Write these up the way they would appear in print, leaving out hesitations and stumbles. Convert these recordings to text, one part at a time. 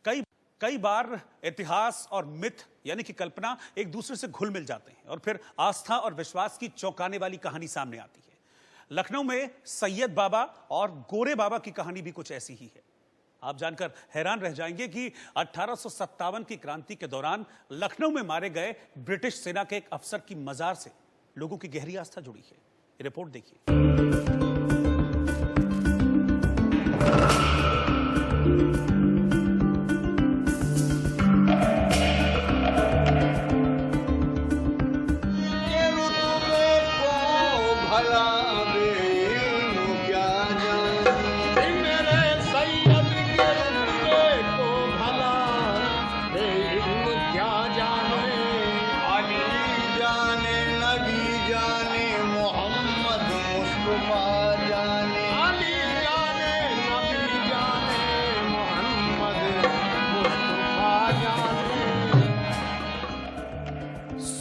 कई बार इतिहास और मिथ यानी कि कल्पना एक दूसरे से घुल मिल जाते हैं और फिर आस्था और विश्वास की चौंकाने वाली कहानी सामने आती है। लखनऊ में सैयद बाबा और गोरे बाबा की कहानी भी कुछ ऐसी ही है। आप जानकर हैरान रह जाएंगे कि 1857 की क्रांति के दौरान लखनऊ में मारे गए ब्रिटिश सेना के एक अफसर की मजार से लोगों की गहरी आस्था जुड़ी है। रिपोर्ट देखिए।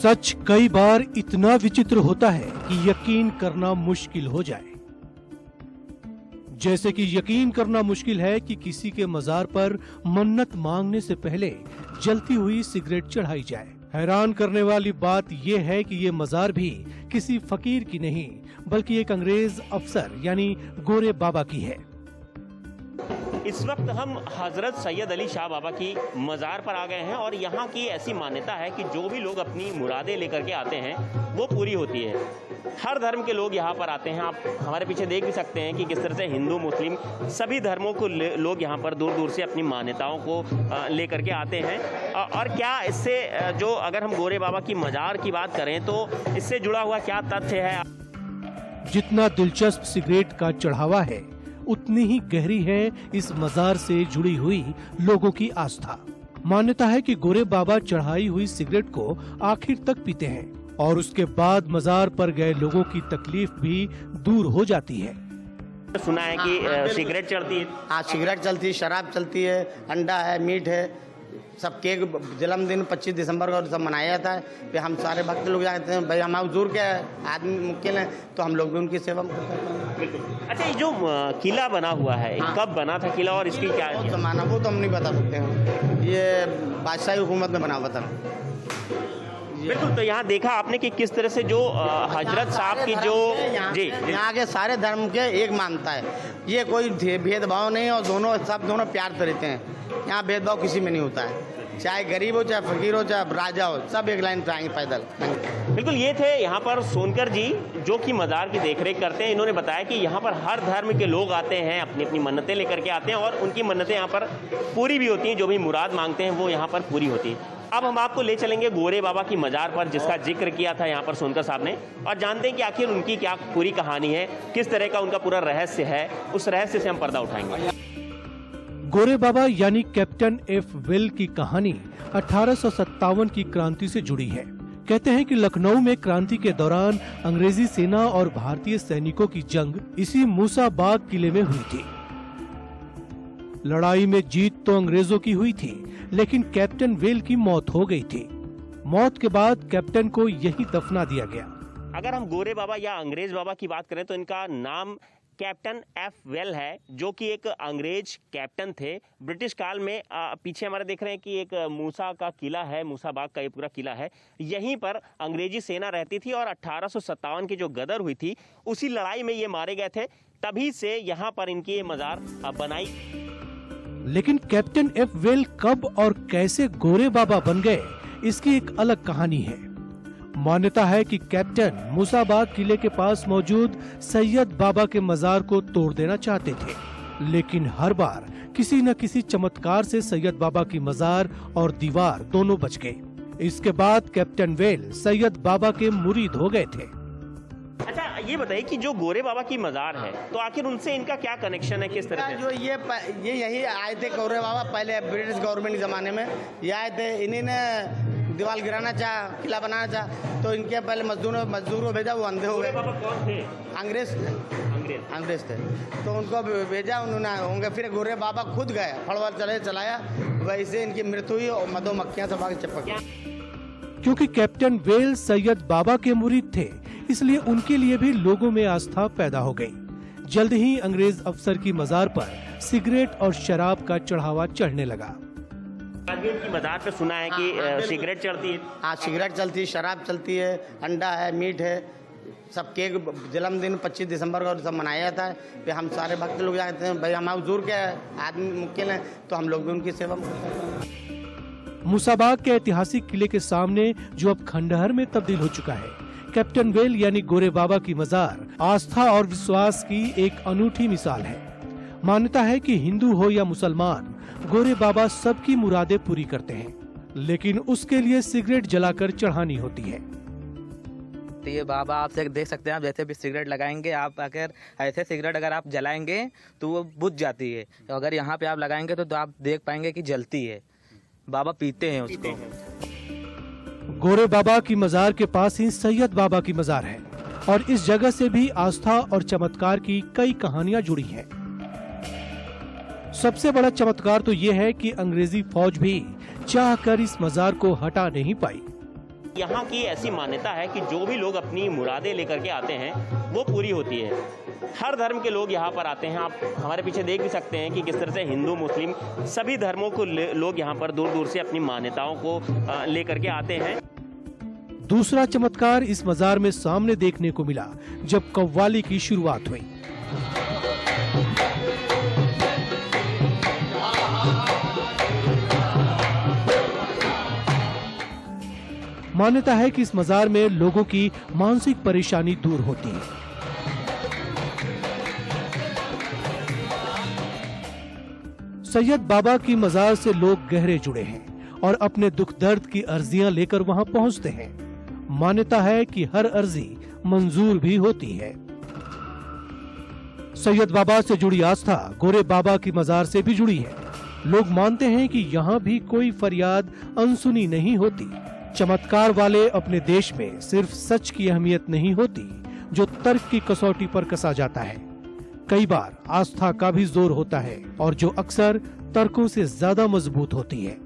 सच कई बार इतना विचित्र होता है कि यकीन करना मुश्किल हो जाए। जैसे कि यकीन करना मुश्किल है कि किसी के मजार पर मन्नत मांगने से पहले जलती हुई सिगरेट चढ़ाई जाए। हैरान करने वाली बात यह है कि ये मजार भी किसी फकीर की नहीं बल्कि एक अंग्रेज अफसर यानी गोरे बाबा की है। इस वक्त हम हजरत सैयद अली शाह बाबा की मज़ार पर आ गए हैं और यहाँ की ऐसी मान्यता है कि जो भी लोग अपनी मुरादें लेकर के आते हैं वो पूरी होती है। हर धर्म के लोग यहाँ पर आते हैं। आप हमारे पीछे देख भी सकते हैं कि किस तरह से हिंदू मुस्लिम सभी धर्मों को लोग यहाँ पर दूर दूर से अपनी मान्यताओं को लेकर के आते हैं। और क्या इससे जो अगर हम गोरे बाबा की मज़ार की बात करें तो इससे जुड़ा हुआ क्या तथ्य है? जितना दिलचस्प सिगरेट का चढ़ावा है उतनी ही गहरी है इस मजार से जुड़ी हुई लोगों की आस्था। मान्यता है कि गोरे बाबा चढ़ाई हुई सिगरेट को आखिर तक पीते हैं और उसके बाद मजार पर गए लोगों की तकलीफ भी दूर हो जाती है। सुना है कि सिगरेट चलती है। हाँ, सिगरेट चलती है, शराब चलती है, अंडा है, मीट है, सब केक जन्मदिन 25 दिसंबर को सब मनाया जाता है। फिर हम सारे भक्त लोग जाते हैं। भाई हम हुजूर के आदमी मुक्किल हैं तो हम लोग भी उनकी सेवा करते हैं। अच्छा, ये जो किला बना हुआ है कब बना था किला और इसकी क्या जमाना वो तो हम नहीं बता सकते हैं। ये बादशाही हुकूमत में बना हुआ था। बिल्कुल। तो यहाँ देखा आपने कि किस तरह से जो हजरत साहब की जो यहाँ के सारे धर्म के एक मानता है। ये कोई भेदभाव नहीं और दोनों प्यार से रहते हैं। यहाँ भेदभाव किसी में नहीं होता है, चाहे गरीब हो, चाहे फकीर हो, चाहे राजा हो, सब एक लाइन पे आएंगे पैदल। बिल्कुल। ये थे यहाँ पर सोनकर जी जो कि मज़ार की देखरेख करते हैं। इन्होंने बताया कि यहाँ पर हर धर्म के लोग आते हैं, अपनी अपनी मन्नतें लेकर के आते हैं और उनकी मन्नतें यहाँ पर पूरी भी होती हैं। जो भी मुराद मांगते हैं वो यहाँ पर पूरी होती है। अब हम आपको ले चलेंगे गोरे बाबा की मज़ार पर जिसका जिक्र किया था यहाँ पर सोनकर साहब ने, और जानते हैं कि आखिर उनकी क्या पूरी कहानी है, किस तरह का उनका पूरा रहस्य है। उस रहस्य से हम पर्दा उठाएंगे। गोरे बाबा यानी कैप्टन एफ वेल की कहानी 1857 की क्रांति से जुड़ी है। कहते हैं कि लखनऊ में क्रांति के दौरान अंग्रेजी सेना और भारतीय सैनिकों की जंग इसी मूसाबाग किले में हुई थी। लड़ाई में जीत तो अंग्रेजों की हुई थी, लेकिन कैप्टन वेल की मौत हो गई थी। मौत के बाद कैप्टन को यही दफना दिया गया। अगर हम गोरे बाबा या अंग्रेज बाबा की बात करें तो इनका नाम कैप्टन एफ वेल है, जो कि एक अंग्रेज कैप्टन थे ब्रिटिश काल में। पीछे हमारे देख रहे हैं कि एक मूसा का किला है, मूसा बाग का ये पूरा किला है। यहीं पर अंग्रेजी सेना रहती थी और 1857 की जो गदर हुई थी उसी लड़ाई में ये मारे गए थे। तभी से यहाँ पर इनकी ये मजार बनाई। लेकिन कैप्टन एफ वेल कब और कैसे गोरे बाबा बन गए, इसकी एक अलग कहानी है। मान्यता है कि कैप्टन मूसाबाग किले के पास मौजूद सैयद बाबा के मजार को तोड़ देना चाहते थे, लेकिन हर बार किसी न किसी चमत्कार से सैयद बाबा की मजार और दीवार दोनों बच गए। इसके बाद कैप्टन वेल सैयद बाबा के मुरीद हो गए थे। अच्छा, ये बताइए कि जो गोरे बाबा की मजार है तो आखिर उनसे इनका क्या कनेक्शन है, किस तरह से? जो ये यही आए थे गोरे बाबा, पहले ब्रिटिश गवर्नमेंट के जमाने में ये आए थे। इन्हीं ने दीवार गिराना चाहा, किला बनाना चाहा, तो इनके पहले मजदूर को भेजा, वो अंधे हो गए। बाबा कौन थे? अंग्रेज थे। तो उनको भेजा उन्होंने होंगे। फिर गोरे बाबा खुद गए, फड़वा चलाया, वैसे इनकी मृत्यु हुई और मधुमक्खियां सब आगे चिपक गई। क्योंकि कैप्टन वेल सैयद बाबा के मुरीद थे, इसलिए उनके लिए भी लोगों में आस्था पैदा हो गई। जल्द ही अंग्रेज अफसर की मजार पर सिगरेट और शराब का चढ़ावा चढ़ने लगा। आगे की मज़ार पे सुना है कि हाँ, सिगरेट चढ़ती है। हाँ, सिगरेट चलती है, शराब चलती है, अंडा है, मीट है, सब केक जन्मदिन 25 दिसंबर को सब मनाया जाता है। फिर हम सारे भक्त लोग जाते हैं, भाई हमारे हुजूर के आदमी मुक्किल हैं, तो हम लोग भी उनकी सेवा में करते हैं। मूसाबाग के ऐतिहासिक किले के सामने जो अब खंडहर में तब्दील हो चुका है, कैप्टन वेल यानी गोरे बाबा की मजार आस्था और विश्वास की एक अनूठी मिसाल है। मान्यता है कि हिंदू हो या मुसलमान, गोरे बाबा सबकी मुरादें पूरी करते हैं, लेकिन उसके लिए सिगरेट जलाकर चढ़ानी होती है। तो ये बाबा आप देख सकते हैं, आप जैसे भी सिगरेट लगाएंगे, आप अगर ऐसे सिगरेट अगर आप जलाएंगे तो वो बुझ जाती है, तो अगर यहाँ पे आप लगाएंगे तो आप देख पाएंगे कि जलती है। बाबा पीते हैं उसको। गोरे बाबा की मजार के पास ही सैयद बाबा की मजार है और इस जगह से भी आस्था और चमत्कार की कई कहानियां जुड़ी हैं। सबसे बड़ा चमत्कार तो ये है कि अंग्रेजी फौज भी चाहकर इस मजार को हटा नहीं पाई। यहाँ की ऐसी मान्यता है कि जो भी लोग अपनी मुरादें लेकर के आते हैं वो पूरी होती है। हर धर्म के लोग यहाँ पर आते हैं। आप हमारे पीछे देख भी सकते हैं कि किस तरह से हिंदू मुस्लिम सभी धर्मों को लोग यहाँ पर दूर दूर से अपनी मान्यताओं को लेकर के आते हैं। दूसरा चमत्कार इस मजार में सामने देखने को मिला जब कव्वाली की शुरुआत हुई। मान्यता है कि इस मजार में लोगों की मानसिक परेशानी दूर होती है। सैयद बाबा की मजार से लोग गहरे जुड़े हैं और अपने दुख दर्द की अर्जियां लेकर वहां पहुंचते हैं। मान्यता है कि हर अर्जी मंजूर भी होती है। सैयद बाबा से जुड़ी आस्था गोरे बाबा की मजार से भी जुड़ी है। लोग मानते हैं कि यहाँ भी कोई फरियाद अनसुनी नहीं होती। चमत्कार वाले अपने देश में सिर्फ सच की अहमियत नहीं होती, जो तर्क की कसौटी पर कसा जाता है। कई बार आस्था का भी जोर होता है और जो अक्सर तर्कों से ज्यादा मजबूत होती है।